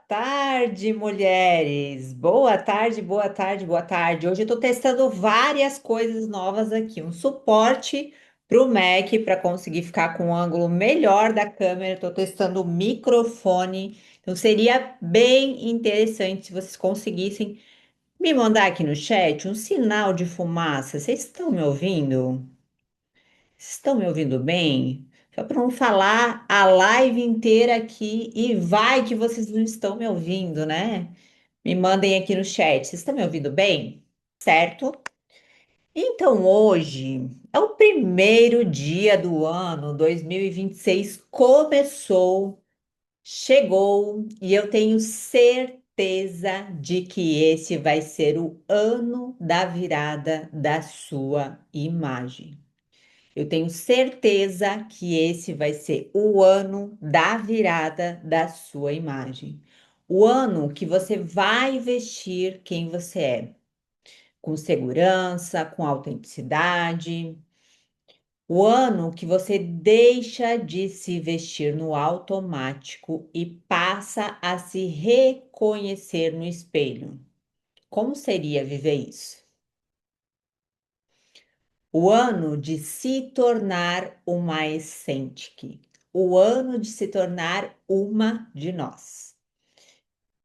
tarde, mulheres. Boa tarde, boa tarde, boa tarde. Hoje eu estou testando várias coisas novas aqui. Um suporte para o Mac para conseguir ficar com um ângulo melhor da câmera. Estou testando o microfone. Então seria bem interessante se vocês conseguissem me mandar aqui no chat um sinal de fumaça. Vocês estão me ouvindo? Vocês estão me ouvindo bem? Só para não falar a live inteira aqui e vai que vocês não estão me ouvindo, né? Me mandem aqui no chat. Vocês estão me ouvindo bem? Certo? Então hoje é o primeiro dia do ano 2026. Começou, chegou e eu tenho certeza de que esse vai ser o ano da virada da sua imagem. Eu tenho certeza que esse vai ser o ano da virada da sua imagem. O ano que você vai vestir quem você é, com segurança, com autenticidade. O ano que você deixa de se vestir no automático e passa a se reconhecer no espelho. Como seria viver isso? O ano de se tornar uma essêntica, o ano de se tornar uma de nós.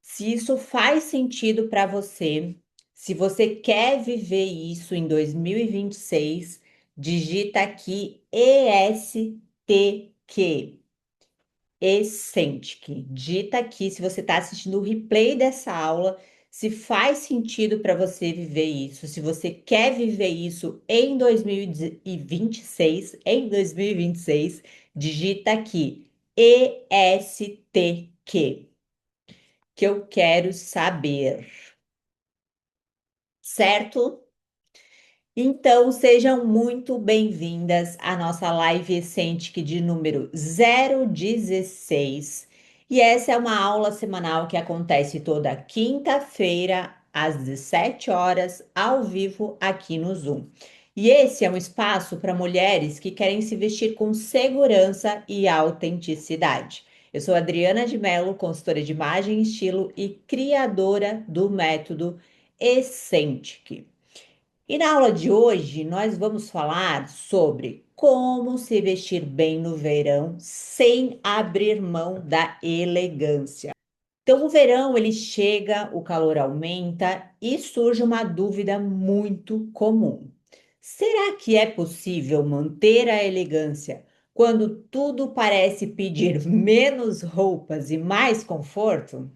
Se isso faz sentido para você, se você quer viver isso em 2026, digita aqui ESTQ. Essential. Digita aqui se você está assistindo o replay dessa aula, se faz sentido para você viver isso, se você quer viver isso em 2026, digita aqui ESTQ, que eu quero saber, certo? Então, sejam muito bem-vindas à nossa live Essentic de número 016. E essa é uma aula semanal que acontece toda quinta-feira, às 17 horas, ao vivo aqui no Zoom. E esse é um espaço para mulheres que querem se vestir com segurança e autenticidade. Eu sou Adriana de Mello, consultora de imagem e estilo e criadora do método Essentic. E na aula de hoje, nós vamos falar sobre como se vestir bem no verão sem abrir mão da elegância. Então, o verão ele chega, o calor aumenta e surge uma dúvida muito comum. Será que é possível manter a elegância quando tudo parece pedir menos roupas e mais conforto?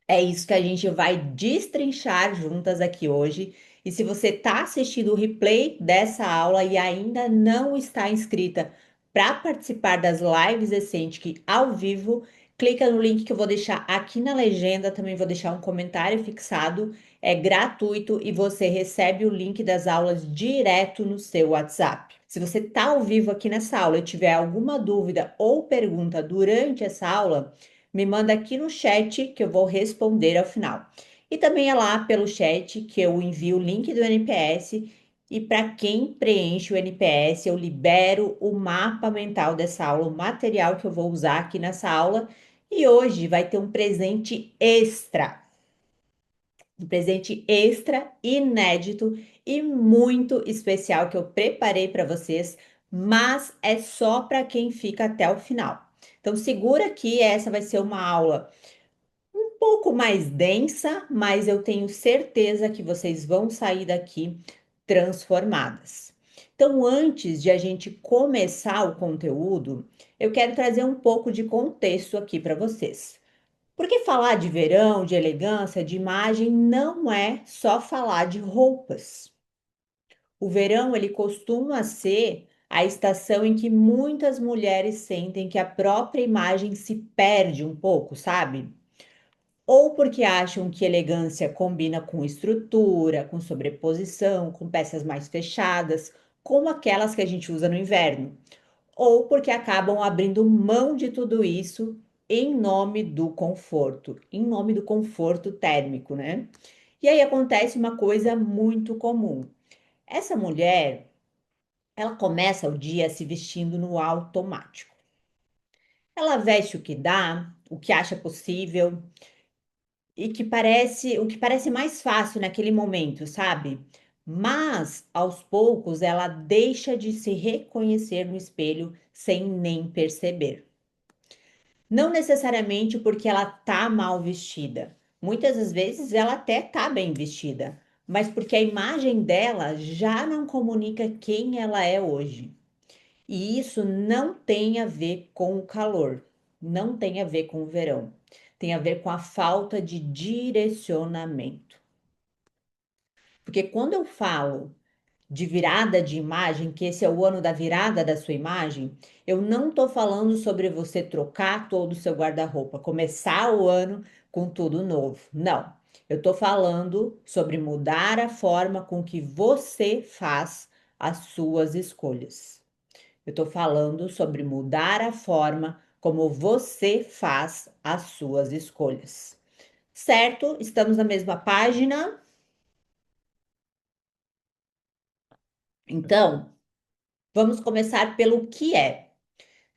É isso que a gente vai destrinchar juntas aqui hoje. E se você está assistindo o replay dessa aula e ainda não está inscrita para participar das lives Essentic ao vivo, clica no link que eu vou deixar aqui na legenda. Também vou deixar um comentário fixado. É gratuito e você recebe o link das aulas direto no seu WhatsApp. Se você está ao vivo aqui nessa aula e tiver alguma dúvida ou pergunta durante essa aula, me manda aqui no chat que eu vou responder ao final. E também é lá pelo chat que eu envio o link do NPS e para quem preenche o NPS, eu libero o mapa mental dessa aula, o material que eu vou usar aqui nessa aula. E hoje vai ter um presente extra, inédito e muito especial que eu preparei para vocês, mas é só para quem fica até o final. Então segura que essa vai ser uma aula um pouco mais densa, mas eu tenho certeza que vocês vão sair daqui transformadas. Então, antes de a gente começar o conteúdo, eu quero trazer um pouco de contexto aqui para vocês. Porque falar de verão, de elegância, de imagem não é só falar de roupas. O verão, ele costuma ser a estação em que muitas mulheres sentem que a própria imagem se perde um pouco, sabe? Ou porque acham que elegância combina com estrutura, com sobreposição, com peças mais fechadas, como aquelas que a gente usa no inverno, ou porque acabam abrindo mão de tudo isso em nome do conforto térmico, né? E aí acontece uma coisa muito comum. Essa mulher, ela começa o dia se vestindo no automático. Ela veste o que dá, o que acha possível e o que parece mais fácil naquele momento, sabe? Mas aos poucos ela deixa de se reconhecer no espelho sem nem perceber. Não necessariamente porque ela tá mal vestida. Muitas das vezes ela até tá bem vestida, mas porque a imagem dela já não comunica quem ela é hoje. E isso não tem a ver com o calor, não tem a ver com o verão. Tem a ver com a falta de direcionamento. Porque quando eu falo de virada de imagem, que esse é o ano da virada da sua imagem, eu não estou falando sobre você trocar todo o seu guarda-roupa, começar o ano com tudo novo. Não. Eu estou falando sobre mudar a forma com que você faz as suas escolhas. Eu estou falando sobre mudar a forma como você faz as suas escolhas. Certo? Estamos na mesma página? Então, vamos começar pelo que é.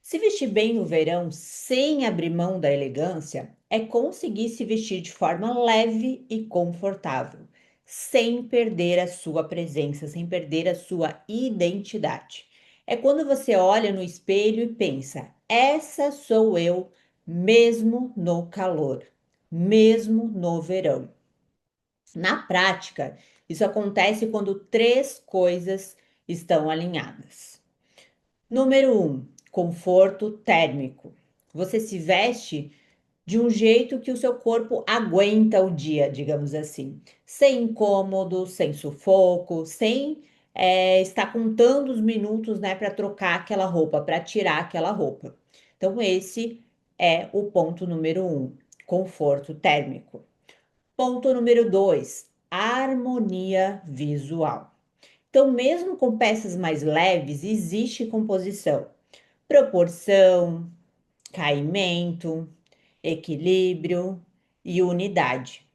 Se vestir bem no verão sem abrir mão da elegância é conseguir se vestir de forma leve e confortável, sem perder a sua presença, sem perder a sua identidade. É quando você olha no espelho e pensa: essa sou eu, mesmo no calor, mesmo no verão. Na prática, isso acontece quando três coisas estão alinhadas. Número um, conforto térmico. Você se veste de um jeito que o seu corpo aguenta o dia, digamos assim, sem incômodo, sem sufoco, sem estar contando os minutos, né, para trocar aquela roupa, para tirar aquela roupa. Então, esse é o ponto número um, conforto térmico. Ponto número dois, harmonia visual. Então, mesmo com peças mais leves, existe composição, proporção, caimento, equilíbrio e unidade.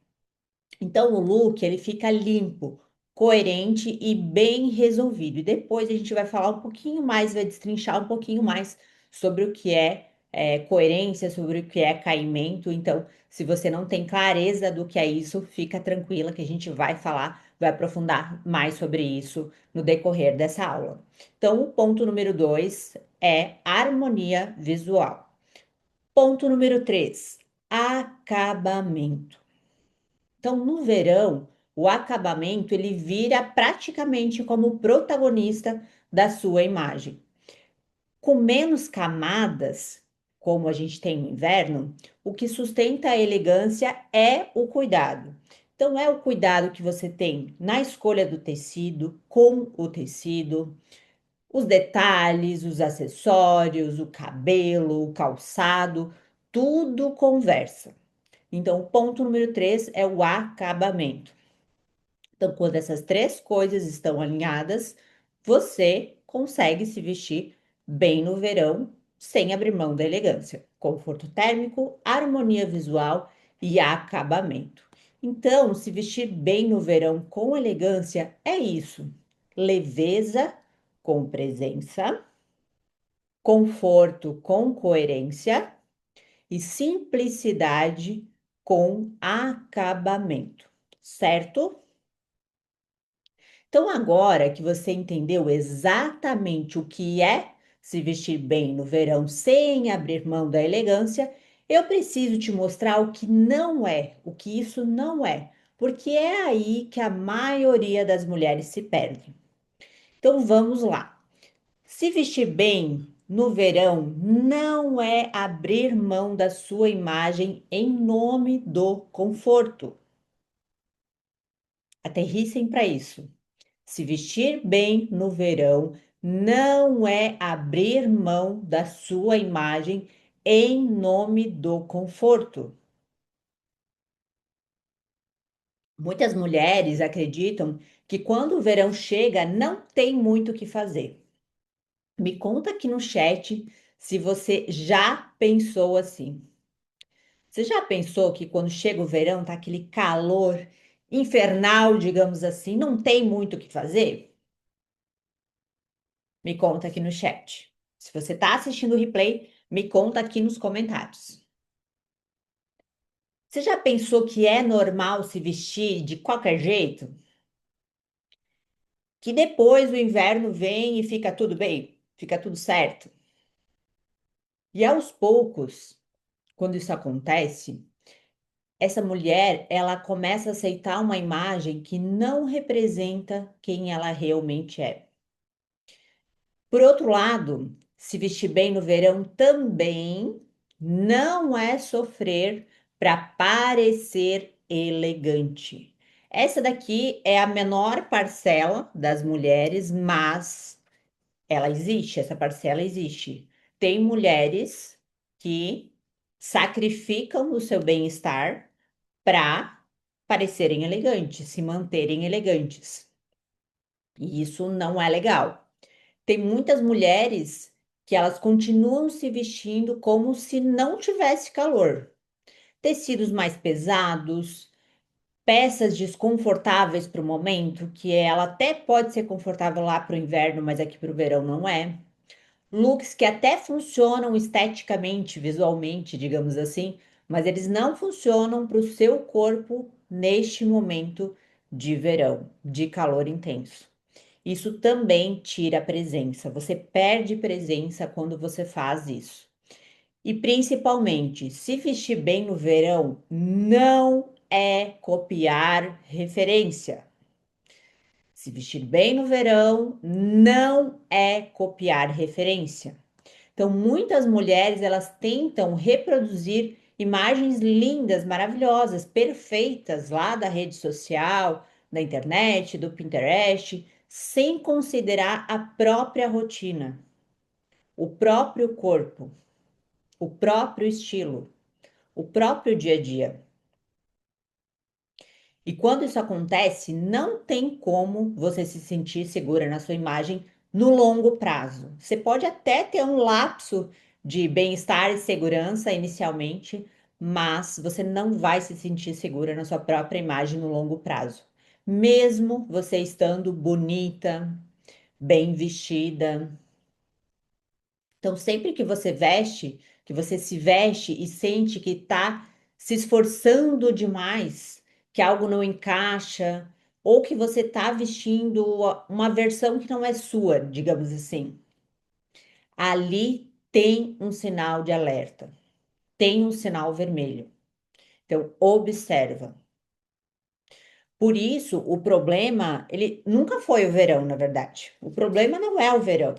Então o look ele fica limpo, coerente e bem resolvido. E depois a gente vai falar um pouquinho mais, vai destrinchar um pouquinho mais sobre o que é coerência, sobre o que é caimento. Então, se você não tem clareza do que é isso, fica tranquila que a gente vai falar, vai aprofundar mais sobre isso no decorrer dessa aula. Então, o ponto número 2 é harmonia visual. Ponto número 3, acabamento. Então, no verão, o acabamento ele vira praticamente como protagonista da sua imagem. Com menos camadas, como a gente tem no inverno, o que sustenta a elegância é o cuidado. Então, é o cuidado que você tem na escolha do tecido, com o tecido, os detalhes, os acessórios, o cabelo, o calçado, tudo conversa. Então, o ponto número 3 é o acabamento. Então, quando essas três coisas estão alinhadas, você consegue se vestir bem no verão, sem abrir mão da elegância. Conforto térmico, harmonia visual e acabamento. Então, se vestir bem no verão com elegância é isso: leveza com presença, conforto com coerência e simplicidade com acabamento, certo? Então, agora que você entendeu exatamente o que é se vestir bem no verão sem abrir mão da elegância, eu preciso te mostrar o que não é, o que isso não é, porque é aí que a maioria das mulheres se perde. Então, vamos lá. Se vestir bem no verão não é abrir mão da sua imagem em nome do conforto. Aterrissem para isso. Se vestir bem no verão não é abrir mão da sua imagem em nome do conforto. Muitas mulheres acreditam que quando o verão chega não tem muito o que fazer. Me conta aqui no chat se você já pensou assim. Você já pensou que quando chega o verão tá aquele calor infernal, digamos assim, não tem muito o que fazer? Me conta aqui no chat. Se você está assistindo o replay, Me conta aqui nos comentários. Você já pensou que é normal se vestir de qualquer jeito? Que depois o inverno vem e fica tudo bem? Fica tudo certo? E aos poucos, quando isso acontece, essa mulher, ela começa a aceitar uma imagem que não representa quem ela realmente é. Por outro lado, se vestir bem no verão também não é sofrer para parecer elegante. Essa daqui é a menor parcela das mulheres, mas ela existe, essa parcela existe. Tem mulheres que sacrificam o seu bem-estar para parecerem elegantes, se manterem elegantes. E isso não é legal. Tem muitas mulheres que elas continuam se vestindo como se não tivesse calor. Tecidos mais pesados, peças desconfortáveis para o momento, que ela até pode ser confortável lá para o inverno, mas aqui para o verão não é. Looks que até funcionam esteticamente, visualmente, digamos assim, mas eles não funcionam para o seu corpo neste momento de verão, de calor intenso. Isso também tira a presença. Você perde presença quando você faz isso. E principalmente, se vestir bem no verão não é copiar referência. Se vestir bem no verão não é copiar referência. Então, muitas mulheres elas tentam reproduzir imagens lindas, maravilhosas, perfeitas lá da rede social, da internet, do Pinterest, sem considerar a própria rotina, o próprio corpo, o próprio estilo, o próprio dia a dia. E quando isso acontece, não tem como você se sentir segura na sua imagem no longo prazo. Você pode até ter um lapso de bem-estar e segurança inicialmente, mas você não vai se sentir segura na sua própria imagem no longo prazo. Mesmo você estando bonita, bem vestida, então, sempre que você veste, que você se veste e sente que está se esforçando demais, que algo não encaixa, ou que você está vestindo uma versão que não é sua, digamos assim, ali tem um sinal de alerta, tem um sinal vermelho. Então, observa. Por isso, o problema, ele nunca foi o verão, na verdade. O problema não é o verão.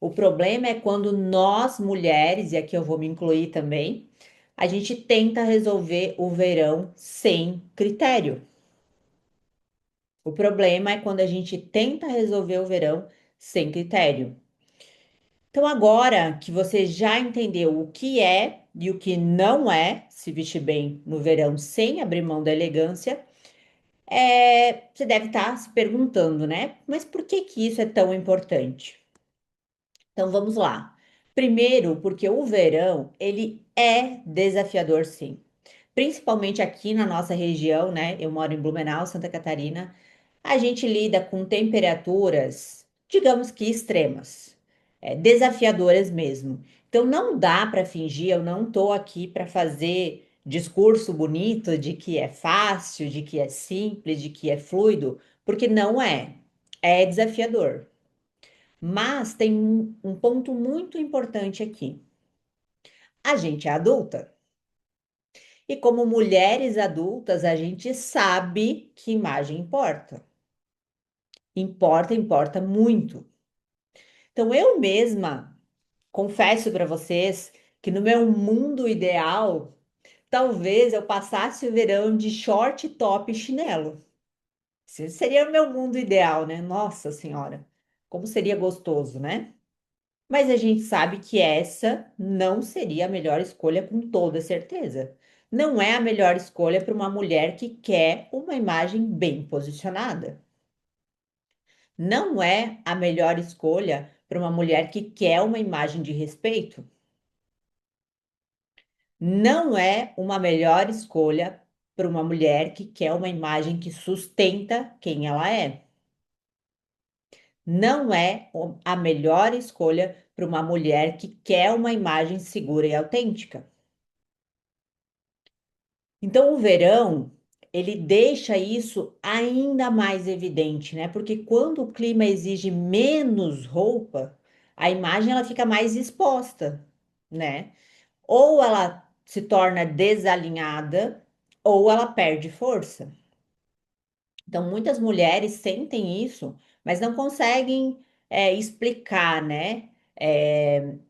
O problema é quando nós, mulheres, e aqui eu vou me incluir também, a gente tenta resolver o verão sem critério. O problema é quando a gente tenta resolver o verão sem critério. Então, agora que você já entendeu o que é e o que não é se vestir bem no verão sem abrir mão da elegância, você deve estar se perguntando, né? Mas por que que isso é tão importante? Então vamos lá. Primeiro, porque o verão, ele é desafiador, sim. Principalmente aqui na nossa região, né? Eu moro em Blumenau, Santa Catarina. A gente lida com temperaturas, digamos que extremas, desafiadoras mesmo. Então não dá para fingir, eu não estou aqui para fazer discurso bonito de que é fácil, de que é simples, de que é fluido, porque não é. É desafiador. Mas tem um ponto muito importante aqui. A gente é adulta. E como mulheres adultas, a gente sabe que imagem importa. Importa, importa muito. Então, eu mesma confesso para vocês que no meu mundo ideal, talvez eu passasse o verão de short, top e chinelo. Esse seria o meu mundo ideal, né? Nossa Senhora, como seria gostoso, né? Mas a gente sabe que essa não seria a melhor escolha com toda certeza. Não é a melhor escolha para uma mulher que quer uma imagem bem posicionada. Não é a melhor escolha para uma mulher que quer uma imagem de respeito. Não é uma melhor escolha para uma mulher que quer uma imagem que sustenta quem ela é. não é a melhor escolha para uma mulher que quer uma imagem segura e autêntica. Então, o verão, ele deixa isso ainda mais evidente, né? Porque quando o clima exige menos roupa, a imagem ela fica mais exposta, né? Ou ela se torna desalinhada, ou ela perde força. Então, muitas mulheres sentem isso, mas não conseguem explicar, né?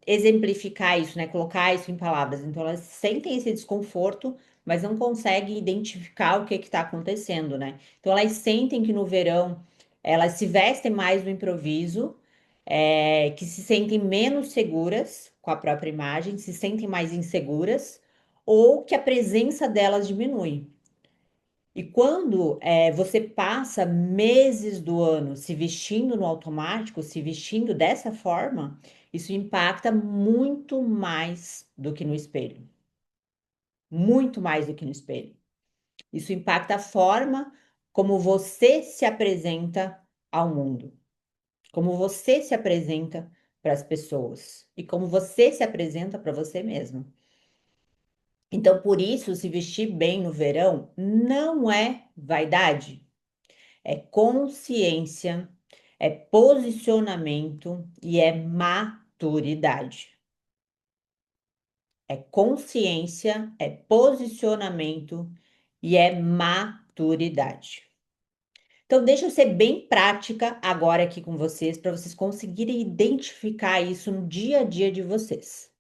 Exemplificar isso, né? Colocar isso em palavras. Então, elas sentem esse desconforto, mas não conseguem identificar o que está acontecendo, né? Então, elas sentem que no verão elas se vestem mais no improviso, que se sentem menos seguras com a própria imagem, se sentem mais inseguras, ou que a presença delas diminui. E quando você passa meses do ano se vestindo no automático, se vestindo dessa forma, isso impacta muito mais do que no espelho. Muito mais do que no espelho. Isso impacta a forma como você se apresenta ao mundo, como você se apresenta para as pessoas e como você se apresenta para você mesmo. Então, por isso, se vestir bem no verão não é vaidade. É consciência, é posicionamento e é maturidade. É consciência, é posicionamento e é maturidade. Então, deixa eu ser bem prática agora aqui com vocês, para vocês conseguirem identificar isso no dia a dia de vocês.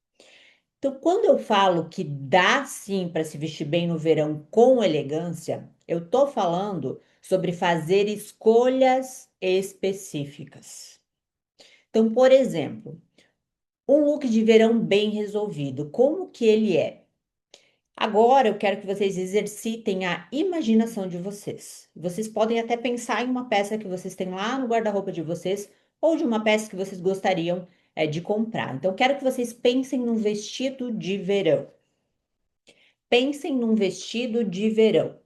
Então, quando eu falo que dá sim para se vestir bem no verão com elegância, eu estou falando sobre fazer escolhas específicas. Então, por exemplo, um look de verão bem resolvido, como que ele é? Agora eu quero que vocês exercitem a imaginação de vocês. Vocês podem até pensar em uma peça que vocês têm lá no guarda-roupa de vocês ou de uma peça que vocês gostariam de comprar. Então, quero que vocês pensem num vestido de verão. Pensem num vestido de verão.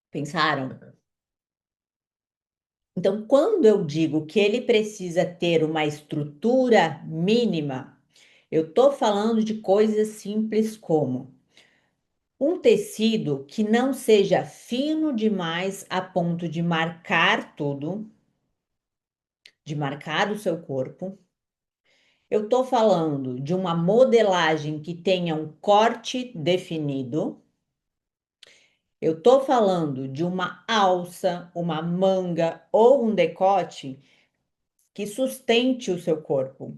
Pensaram? Então, quando eu digo que ele precisa ter uma estrutura mínima, eu estou falando de coisas simples como um tecido que não seja fino demais a ponto de marcar tudo, de marcar o seu corpo. Eu estou falando de uma modelagem que tenha um corte definido. Eu estou falando de uma alça, uma manga ou um decote que sustente o seu corpo,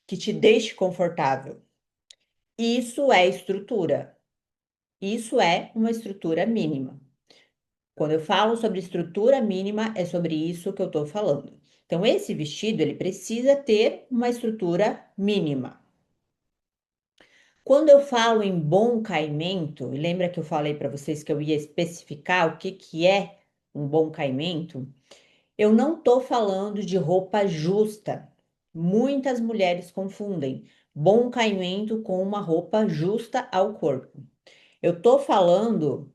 que te deixe confortável. Isso é estrutura. Isso é uma estrutura mínima. Quando eu falo sobre estrutura mínima, é sobre isso que eu estou falando. Então, esse vestido, ele precisa ter uma estrutura mínima. Quando eu falo em bom caimento, e lembra que eu falei para vocês que eu ia especificar o que, que é um bom caimento? Eu não estou falando de roupa justa. Muitas mulheres confundem bom caimento com uma roupa justa ao corpo. Eu estou falando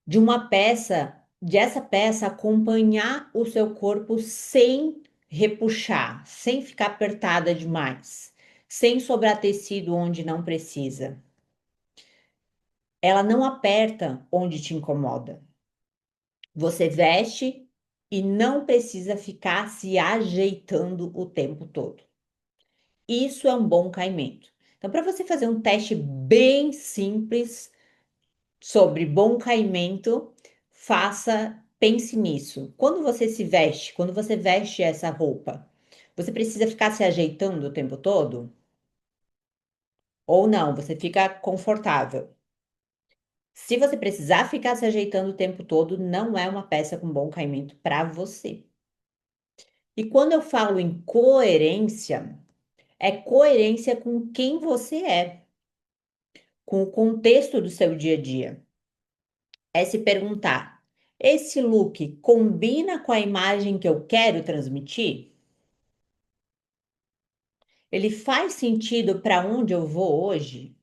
de uma peça, de essa peça acompanhar o seu corpo sem repuxar, sem ficar apertada demais, sem sobrar tecido onde não precisa. Ela não aperta onde te incomoda. Você veste e não precisa ficar se ajeitando o tempo todo. Isso é um bom caimento. Então, para você fazer um teste bem simples sobre bom caimento, pense nisso. Quando você se veste, quando você veste essa roupa, você precisa ficar se ajeitando o tempo todo? Ou não, você fica confortável? Se você precisar ficar se ajeitando o tempo todo, não é uma peça com bom caimento para você. E quando eu falo em coerência, é coerência com quem você é, com o contexto do seu dia a dia. É se perguntar: esse look combina com a imagem que eu quero transmitir? Ele faz sentido para onde eu vou hoje?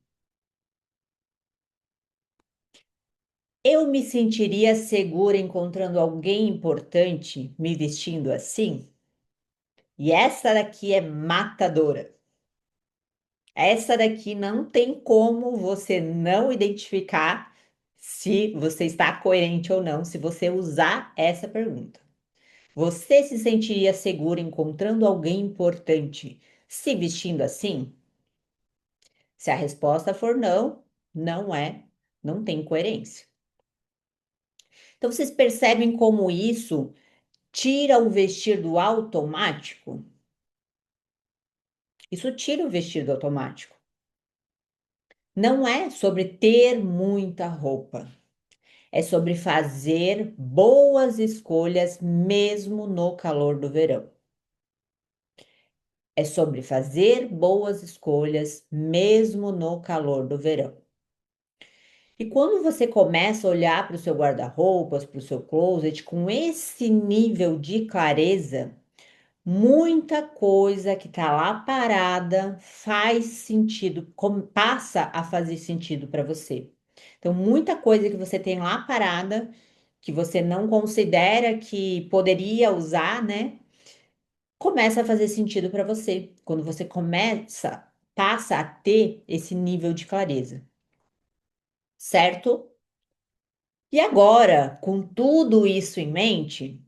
Eu me sentiria segura encontrando alguém importante me vestindo assim? E essa daqui é matadora. Essa daqui não tem como você não identificar se você está coerente ou não, se você usar essa pergunta. Você se sentiria segura encontrando alguém importante se vestindo assim? Se a resposta for não, não é, não tem coerência. Então vocês percebem como isso tira o vestir do automático? Isso tira o vestir do automático. Não é sobre ter muita roupa. É sobre fazer boas escolhas mesmo no calor do verão. É sobre fazer boas escolhas mesmo no calor do verão. E quando você começa a olhar para o seu guarda-roupas, para o seu closet com esse nível de clareza, muita coisa que está lá parada faz sentido, passa a fazer sentido para você. Então, muita coisa que você tem lá parada, que você não considera que poderia usar, né? Começa a fazer sentido para você. Quando você passa a ter esse nível de clareza, certo? E agora, com tudo isso em mente,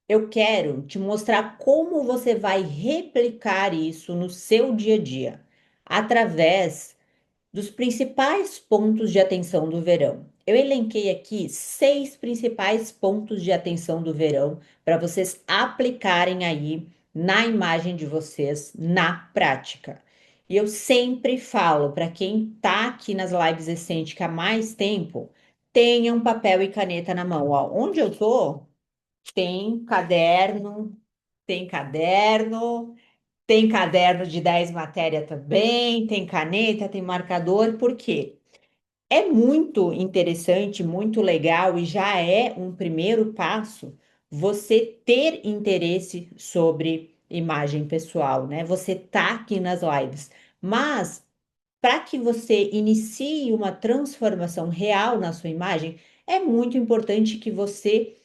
eu quero te mostrar como você vai replicar isso no seu dia a dia, através dos principais pontos de atenção do verão. Eu elenquei aqui 6 principais pontos de atenção do verão para vocês aplicarem aí na imagem de vocês, na prática. E eu sempre falo para quem está aqui nas lives Essêntica há mais tempo, tenha um papel e caneta na mão. Ó, onde eu tô, tem caderno, tem caderno, tem caderno de 10 matéria também, tem caneta, tem marcador, por quê? É muito interessante, muito legal e já é um primeiro passo você ter interesse sobre imagem pessoal, né? Você tá aqui nas lives, mas para que você inicie uma transformação real na sua imagem, é muito importante que você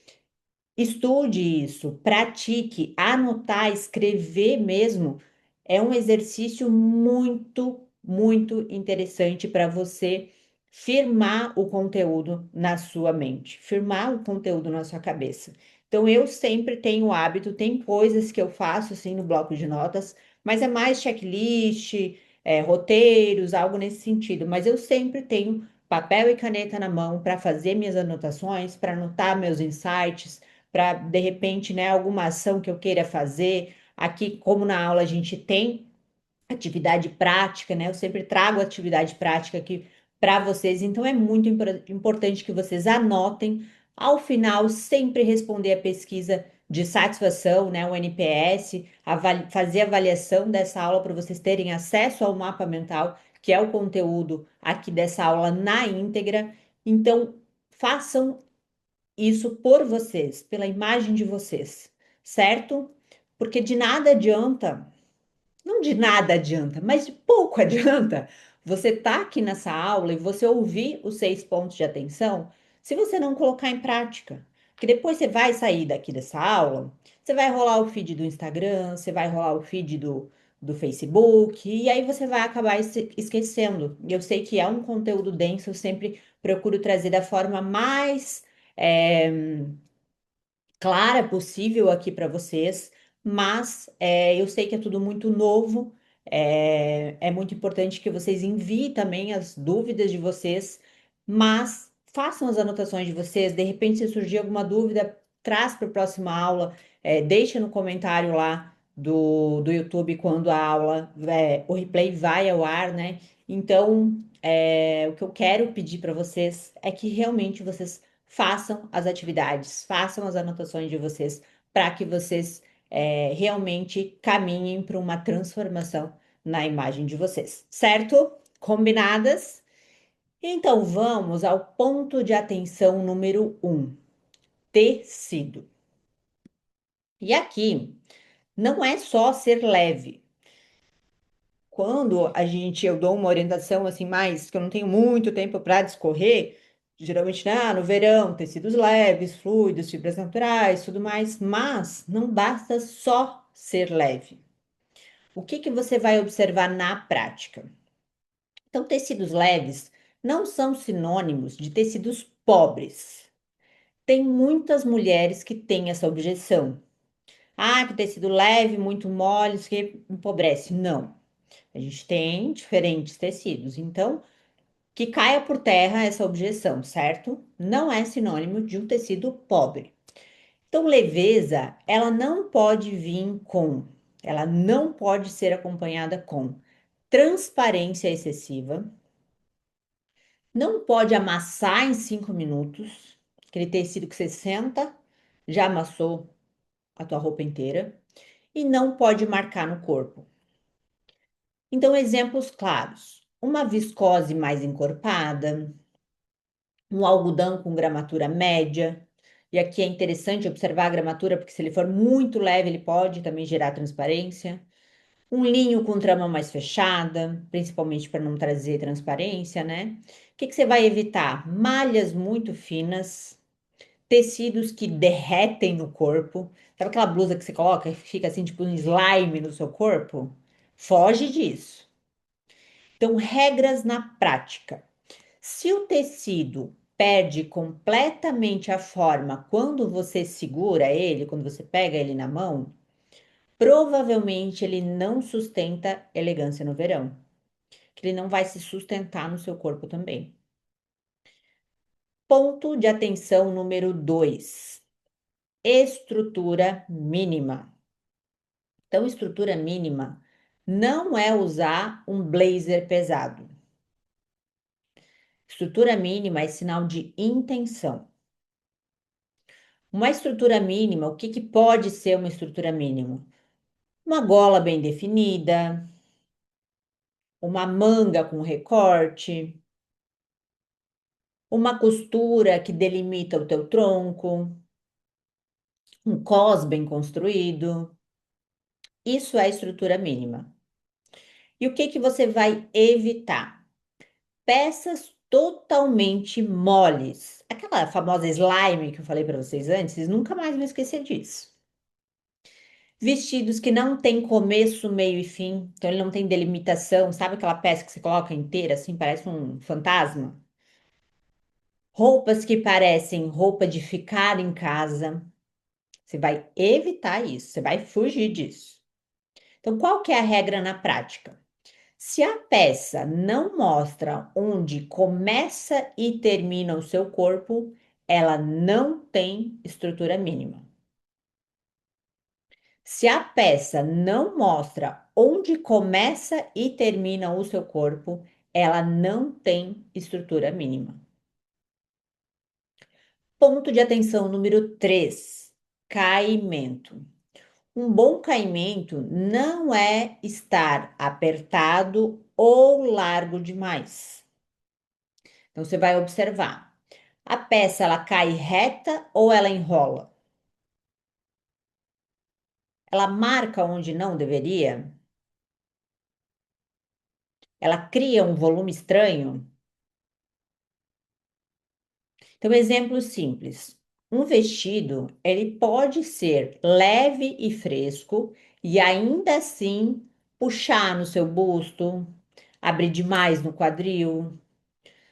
estude isso, pratique, anotar, escrever mesmo. É um exercício muito interessante para você firmar o conteúdo na sua mente, firmar o conteúdo na sua cabeça. Então, eu sempre tenho o hábito, tem coisas que eu faço assim no bloco de notas, mas é mais checklist, roteiros, algo nesse sentido. Mas eu sempre tenho papel e caneta na mão para fazer minhas anotações, para anotar meus insights para de repente, né, alguma ação que eu queira fazer. Aqui, como na aula a gente tem atividade prática, né? Eu sempre trago atividade prática aqui para vocês, então é muito importante que vocês anotem. Ao final, sempre responder a pesquisa de satisfação, né? O NPS, fazer avaliação dessa aula para vocês terem acesso ao mapa mental, que é o conteúdo aqui dessa aula na íntegra. Então, façam isso por vocês, pela imagem de vocês, certo? Porque de nada adianta, não de nada adianta, mas de pouco adianta você estar aqui nessa aula e você ouvir os 6 pontos de atenção se você não colocar em prática. Porque depois você vai sair daqui dessa aula, você vai rolar o feed do Instagram, você vai rolar o feed do Facebook, e aí você vai acabar esquecendo. Eu sei que é um conteúdo denso, eu sempre procuro trazer da forma mais. eh, clara possível aqui para vocês, mas eu sei que é tudo muito novo. É muito importante que vocês enviem também as dúvidas de vocês, mas façam as anotações de vocês. De repente, se surgir alguma dúvida, traz para a próxima aula, deixa no comentário lá do YouTube quando a aula, o replay vai ao ar, né? Então, o que eu quero pedir para vocês é que realmente vocês façam as atividades, façam as anotações de vocês, para que vocês realmente caminhem para uma transformação na imagem de vocês, certo? Combinadas? Então vamos ao ponto de atenção número 1, tecido. E aqui não é só ser leve. Quando eu dou uma orientação assim mais, que eu não tenho muito tempo para discorrer, Geralmente, né, no verão, tecidos leves, fluidos, fibras naturais, tudo mais, mas não basta só ser leve. O que que você vai observar na prática? Então, tecidos leves não são sinônimos de tecidos pobres. Tem muitas mulheres que têm essa objeção. Ah, que o tecido leve, muito mole, isso que empobrece. Não. A gente tem diferentes tecidos. Então, que caia por terra essa objeção, certo? Não é sinônimo de um tecido pobre. Então, leveza, ela não pode ser acompanhada com transparência excessiva, não pode amassar em 5 minutos, aquele tecido que você senta, já amassou a tua roupa inteira, e não pode marcar no corpo. Então, exemplos claros: uma viscose mais encorpada, um algodão com gramatura média. E aqui é interessante observar a gramatura, porque se ele for muito leve, ele pode também gerar transparência. Um linho com trama mais fechada, principalmente para não trazer transparência, né? O que que você vai evitar? Malhas muito finas, tecidos que derretem no corpo. Sabe aquela blusa que você coloca e fica assim, tipo um slime no seu corpo? Foge disso. Então, regras na prática. Se o tecido perde completamente a forma quando você segura ele, quando você pega ele na mão, provavelmente ele não sustenta elegância no verão, que ele não vai se sustentar no seu corpo também. Ponto de atenção número 2: estrutura mínima. Então, estrutura mínima não é usar um blazer pesado. Estrutura mínima é sinal de intenção. Uma estrutura mínima, o que que pode ser uma estrutura mínima? Uma gola bem definida, uma manga com recorte, uma costura que delimita o teu tronco, um cos bem construído. Isso é estrutura mínima. E o que que você vai evitar? Peças totalmente moles. Aquela famosa slime que eu falei para vocês antes, nunca mais vou esquecer disso. Vestidos que não tem começo, meio e fim, então ele não tem delimitação, sabe aquela peça que você coloca inteira assim, parece um fantasma? Roupas que parecem roupa de ficar em casa, você vai evitar isso, você vai fugir disso. Então, qual que é a regra na prática? Se a peça não mostra onde começa e termina o seu corpo, ela não tem estrutura mínima. Se a peça não mostra onde começa e termina o seu corpo, ela não tem estrutura mínima. Ponto de atenção número 3: caimento. Um bom caimento não é estar apertado ou largo demais. Então você vai observar. A peça ela cai reta ou ela enrola? Ela marca onde não deveria? Ela cria um volume estranho? Então, exemplo simples. Um vestido, ele pode ser leve e fresco e ainda assim puxar no seu busto, abrir demais no quadril,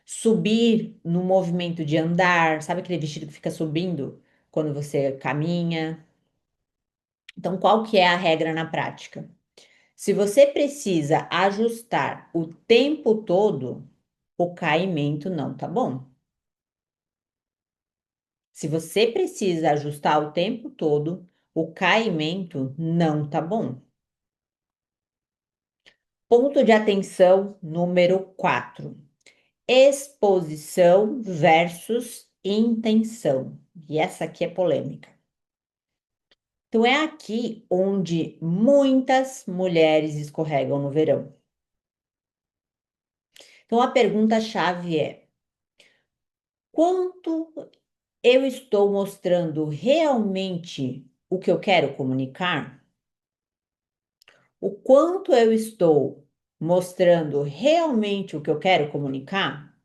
subir no movimento de andar, sabe aquele vestido que fica subindo quando você caminha? Então, qual que é a regra na prática? Se você precisa ajustar o tempo todo, o caimento não tá bom. Se você precisa ajustar o tempo todo, o caimento não tá bom. Ponto de atenção número 4: exposição versus intenção. E essa aqui é polêmica. Então, é aqui onde muitas mulheres escorregam no verão. Então, a pergunta-chave é: quanto eu estou mostrando realmente o que eu quero comunicar? O quanto eu estou mostrando realmente o que eu quero comunicar?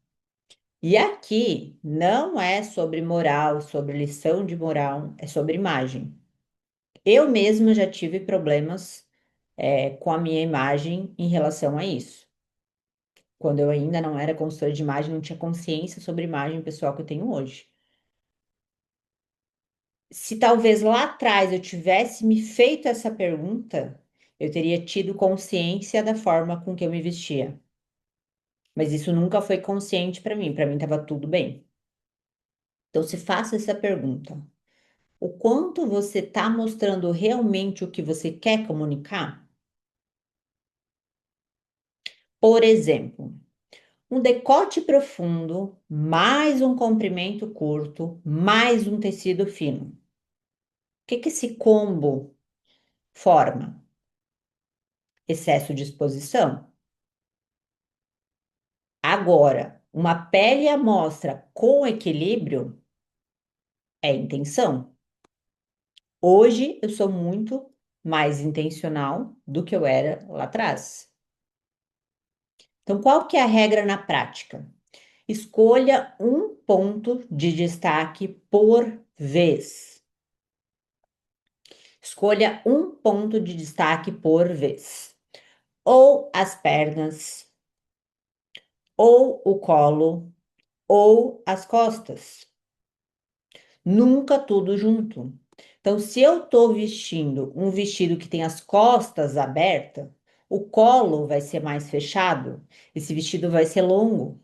E aqui não é sobre moral, sobre lição de moral, é sobre imagem. Eu mesma já tive problemas, com a minha imagem em relação a isso. Quando eu ainda não era consultora de imagem, não tinha consciência sobre imagem pessoal que eu tenho hoje. Se talvez lá atrás eu tivesse me feito essa pergunta, eu teria tido consciência da forma com que eu me vestia. Mas isso nunca foi consciente para mim estava tudo bem. Então, se faça essa pergunta: o quanto você está mostrando realmente o que você quer comunicar? Por exemplo, um decote profundo, mais um comprimento curto, mais um tecido fino. O que que esse combo forma? Excesso de exposição. Agora, uma pele à mostra com equilíbrio é intenção. Hoje eu sou muito mais intencional do que eu era lá atrás. Então, qual que é a regra na prática? Escolha um ponto de destaque por vez. Escolha um ponto de destaque por vez. Ou as pernas, ou o colo, ou as costas. Nunca tudo junto. Então, se eu estou vestindo um vestido que tem as costas abertas, o colo vai ser mais fechado, esse vestido vai ser longo.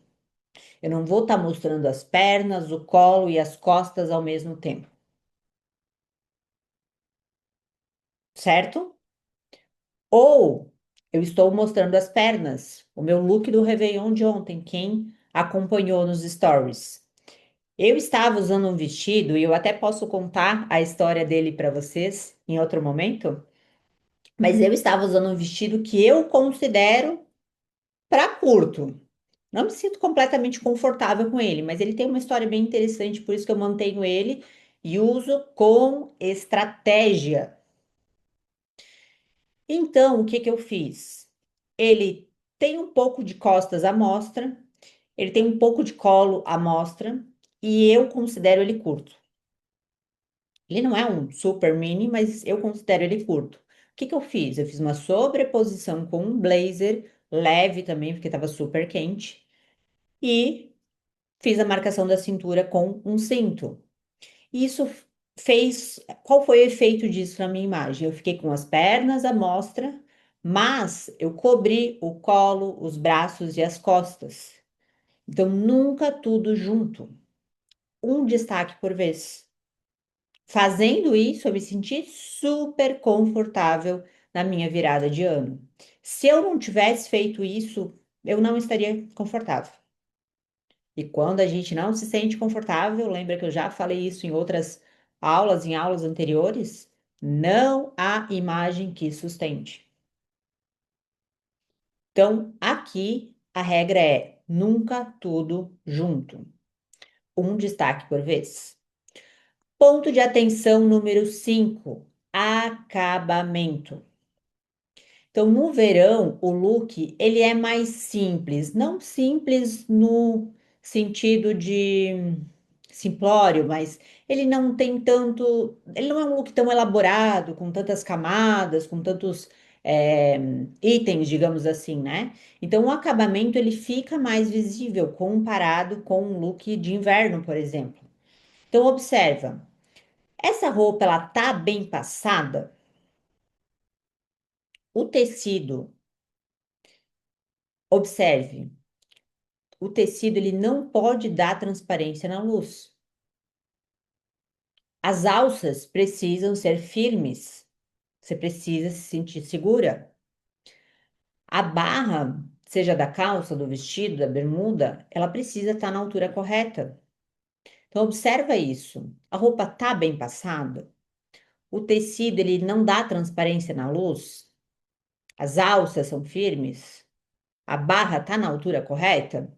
Eu não vou estar mostrando as pernas, o colo e as costas ao mesmo tempo, certo? Ou eu estou mostrando as pernas, o meu look do Réveillon de ontem, quem acompanhou nos stories. Eu estava usando um vestido e eu até posso contar a história dele para vocês em outro momento, mas eu estava usando um vestido que eu considero para curto. Não me sinto completamente confortável com ele, mas ele tem uma história bem interessante, por isso que eu mantenho ele e uso com estratégia. Então, o que que eu fiz? Ele tem um pouco de costas à mostra, ele tem um pouco de colo à mostra e eu considero ele curto. Ele não é um super mini, mas eu considero ele curto. O que que eu fiz? Eu fiz uma sobreposição com um blazer leve também, porque estava super quente, e fiz a marcação da cintura com um cinto. Isso fez. Qual foi o efeito disso na minha imagem? Eu fiquei com as pernas à mostra, mas eu cobri o colo, os braços e as costas. Então, nunca tudo junto. Um destaque por vez. Fazendo isso, eu me senti super confortável na minha virada de ano. Se eu não tivesse feito isso, eu não estaria confortável. E quando a gente não se sente confortável, lembra que eu já falei isso em outras aulas, em aulas anteriores? Não há imagem que sustente. Então, aqui a regra é nunca tudo junto. Um destaque por vez. Ponto de atenção número 5: acabamento. Então, no verão, o look ele é mais simples, não simples no sentido de simplório, mas ele não tem tanto, ele não é um look tão elaborado, com tantas camadas, com tantos é, itens, digamos assim, né? Então, o acabamento ele fica mais visível comparado com um look de inverno, por exemplo. Então, observa, essa roupa ela tá bem passada, o tecido, observe. O tecido ele não pode dar transparência na luz. As alças precisam ser firmes. Você precisa se sentir segura. A barra, seja da calça, do vestido, da bermuda, ela precisa estar na altura correta. Então observa isso. A roupa tá bem passada? O tecido ele não dá transparência na luz? As alças são firmes? A barra tá na altura correta?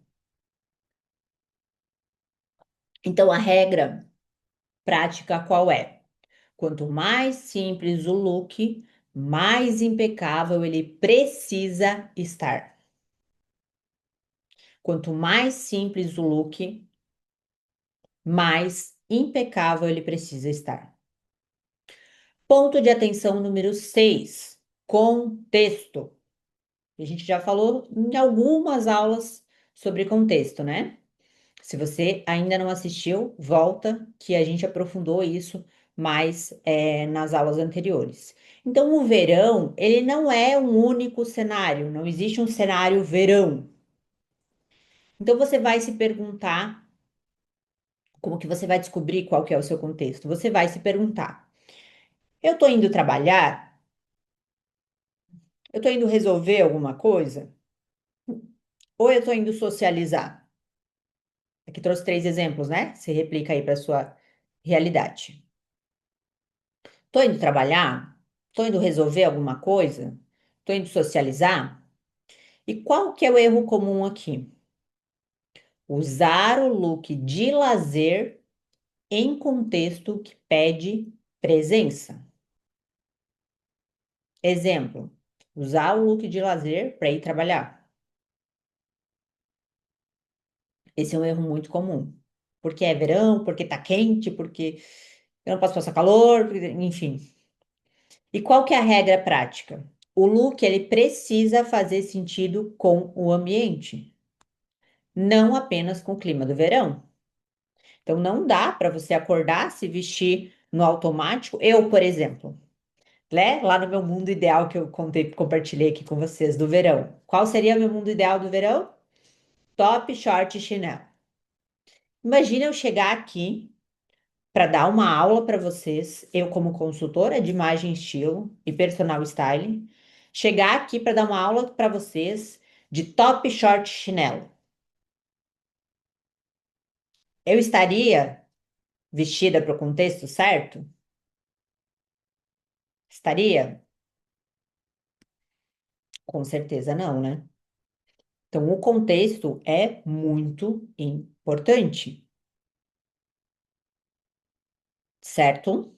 Então a regra prática qual é? Quanto mais simples o look, mais impecável ele precisa estar. Quanto mais simples o look, mais impecável ele precisa estar. Ponto de atenção número 6, contexto. A gente já falou em algumas aulas sobre contexto, né? Se você ainda não assistiu, volta que a gente aprofundou isso mais nas aulas anteriores. Então, o verão, ele não é um único cenário, não existe um cenário verão. Então, você vai se perguntar, como que você vai descobrir qual que é o seu contexto? Você vai se perguntar, eu estou indo trabalhar? Eu estou indo resolver alguma coisa? Ou eu estou indo socializar? Aqui trouxe 3 exemplos, né? Se replica aí para sua realidade. Tô indo trabalhar? Tô indo resolver alguma coisa? Tô indo socializar? E qual que é o erro comum aqui? Usar o look de lazer em contexto que pede presença. Exemplo, usar o look de lazer para ir trabalhar. Esse é um erro muito comum. Porque é verão, porque tá quente, porque eu não posso passar calor, enfim. E qual que é a regra prática? O look ele precisa fazer sentido com o ambiente, não apenas com o clima do verão. Então não dá para você acordar, se vestir no automático. Eu, por exemplo, né, lá no meu mundo ideal que eu compartilhei aqui com vocês do verão. Qual seria o meu mundo ideal do verão? Top, short e chinelo. Imagina eu chegar aqui para dar uma aula para vocês, eu como consultora de imagem e estilo e personal styling, chegar aqui para dar uma aula para vocês de top, short, chinelo. Eu estaria vestida para o contexto certo? Estaria? Com certeza não, né? Então, o contexto é muito importante, certo?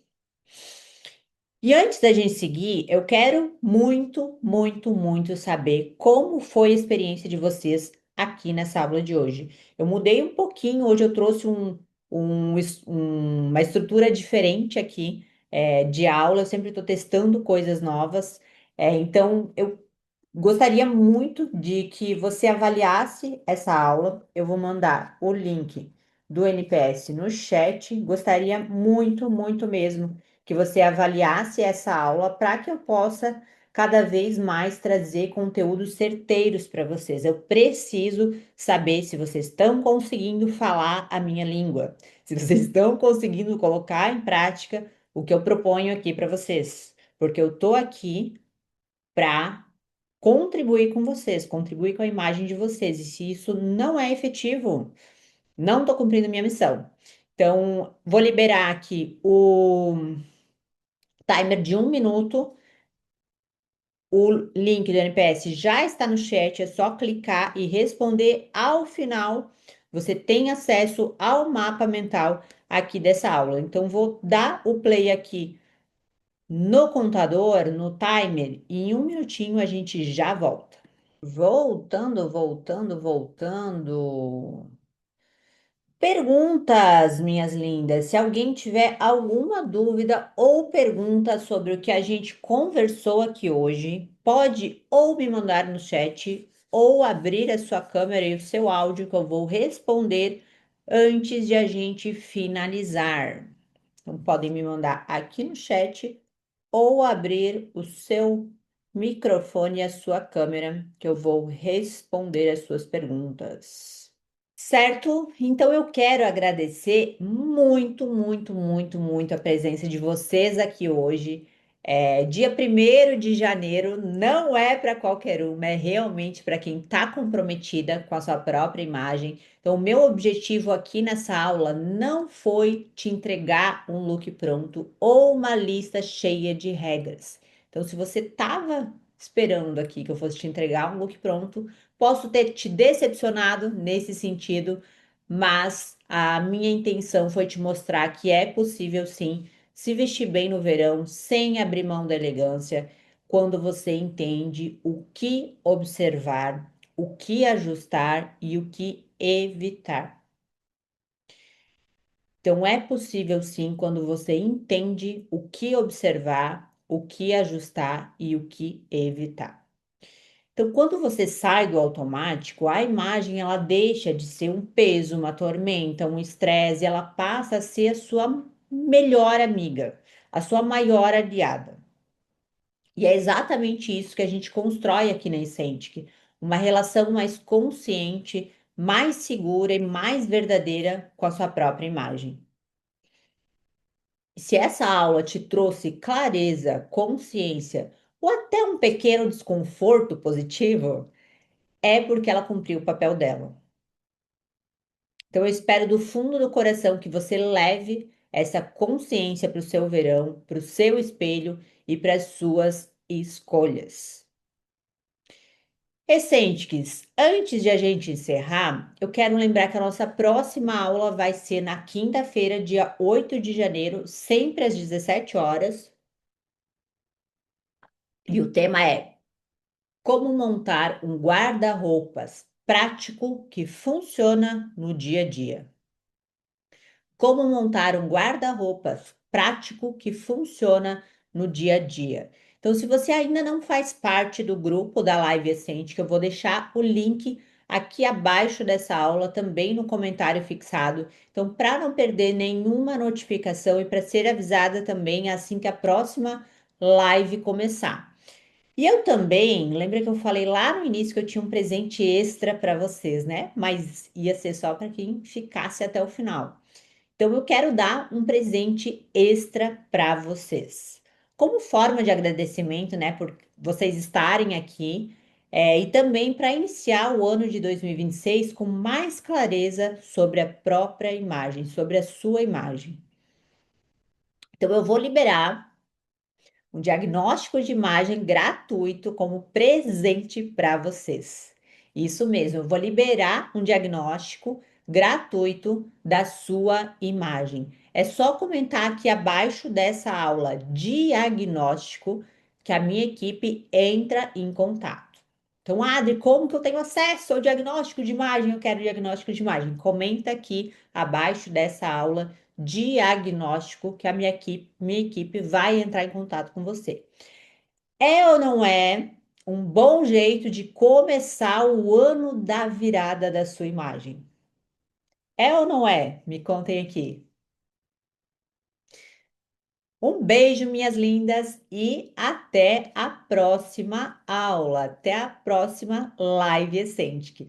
E antes da gente seguir, eu quero muito, muito, muito saber como foi a experiência de vocês aqui nessa aula de hoje. Eu mudei um pouquinho, hoje eu trouxe uma estrutura diferente aqui de aula, eu sempre estou testando coisas novas. Então, eu gostaria muito de que você avaliasse essa aula. Eu vou mandar o link do NPS no chat. Gostaria muito, muito mesmo que você avaliasse essa aula para que eu possa cada vez mais trazer conteúdos certeiros para vocês. Eu preciso saber se vocês estão conseguindo falar a minha língua, se vocês estão conseguindo colocar em prática o que eu proponho aqui para vocês, porque eu tô aqui para contribuir com vocês, contribuir com a imagem de vocês. E se isso não é efetivo, não estou cumprindo minha missão. Então, vou liberar aqui o timer de 1 minuto. O link do NPS já está no chat, é só clicar e responder ao final. Você tem acesso ao mapa mental aqui dessa aula. Então, vou dar o play aqui no computador, no timer, e em 1 minutinho a gente já volta. Voltando, voltando, voltando. Perguntas, minhas lindas. Se alguém tiver alguma dúvida ou pergunta sobre o que a gente conversou aqui hoje, pode ou me mandar no chat ou abrir a sua câmera e o seu áudio que eu vou responder antes de a gente finalizar. Então, podem me mandar aqui no chat ou abrir o seu microfone e a sua câmera, que eu vou responder as suas perguntas. Certo? Então eu quero agradecer muito, muito, muito, muito a presença de vocês aqui hoje. Dia 1º de janeiro não é para qualquer uma, é realmente para quem está comprometida com a sua própria imagem. Então, o meu objetivo aqui nessa aula não foi te entregar um look pronto ou uma lista cheia de regras. Então, se você estava esperando aqui que eu fosse te entregar um look pronto, posso ter te decepcionado nesse sentido, mas a minha intenção foi te mostrar que é possível sim se vestir bem no verão, sem abrir mão da elegância, quando você entende o que observar, o que ajustar e o que evitar. Então, é possível sim quando você entende o que observar, o que ajustar e o que evitar. Então, quando você sai do automático, a imagem ela deixa de ser um peso, uma tormenta, um estresse, ela passa a ser a sua melhor amiga, a sua maior aliada. E é exatamente isso que a gente constrói aqui na Escentic, uma relação mais consciente, mais segura e mais verdadeira com a sua própria imagem. Se essa aula te trouxe clareza, consciência ou até um pequeno desconforto positivo, é porque ela cumpriu o papel dela. Então, eu espero do fundo do coração que você leve essa consciência para o seu verão, para o seu espelho e para as suas escolhas. Recentes, antes de a gente encerrar, eu quero lembrar que a nossa próxima aula vai ser na quinta-feira, dia 8 de janeiro, sempre às 17 horas. E o tema é como montar um guarda-roupas prático que funciona no dia a dia. Como montar um guarda-roupas prático que funciona no dia a dia. Então, se você ainda não faz parte do grupo da Live Essente, que eu vou deixar o link aqui abaixo dessa aula, também no comentário fixado. Então, para não perder nenhuma notificação e para ser avisada também assim que a próxima live começar. E eu também, lembra que eu falei lá no início que eu tinha um presente extra para vocês, né? Mas ia ser só para quem ficasse até o final. Então, eu quero dar um presente extra para vocês. Como forma de agradecimento, né, por vocês estarem aqui, e também para iniciar o ano de 2026 com mais clareza sobre a própria imagem, sobre a sua imagem. Então, eu vou liberar um diagnóstico de imagem gratuito como presente para vocês. Isso mesmo, eu vou liberar um diagnóstico gratuito da sua imagem. É só comentar aqui abaixo dessa aula diagnóstico que a minha equipe entra em contato. Então, Adri, como que eu tenho acesso ao diagnóstico de imagem? Eu quero diagnóstico de imagem. Comenta aqui abaixo dessa aula diagnóstico que a minha equipe vai entrar em contato com você. É ou não é um bom jeito de começar o ano da virada da sua imagem? É ou não é? Me contem aqui. Um beijo, minhas lindas, e até a próxima aula, até a próxima live Essential.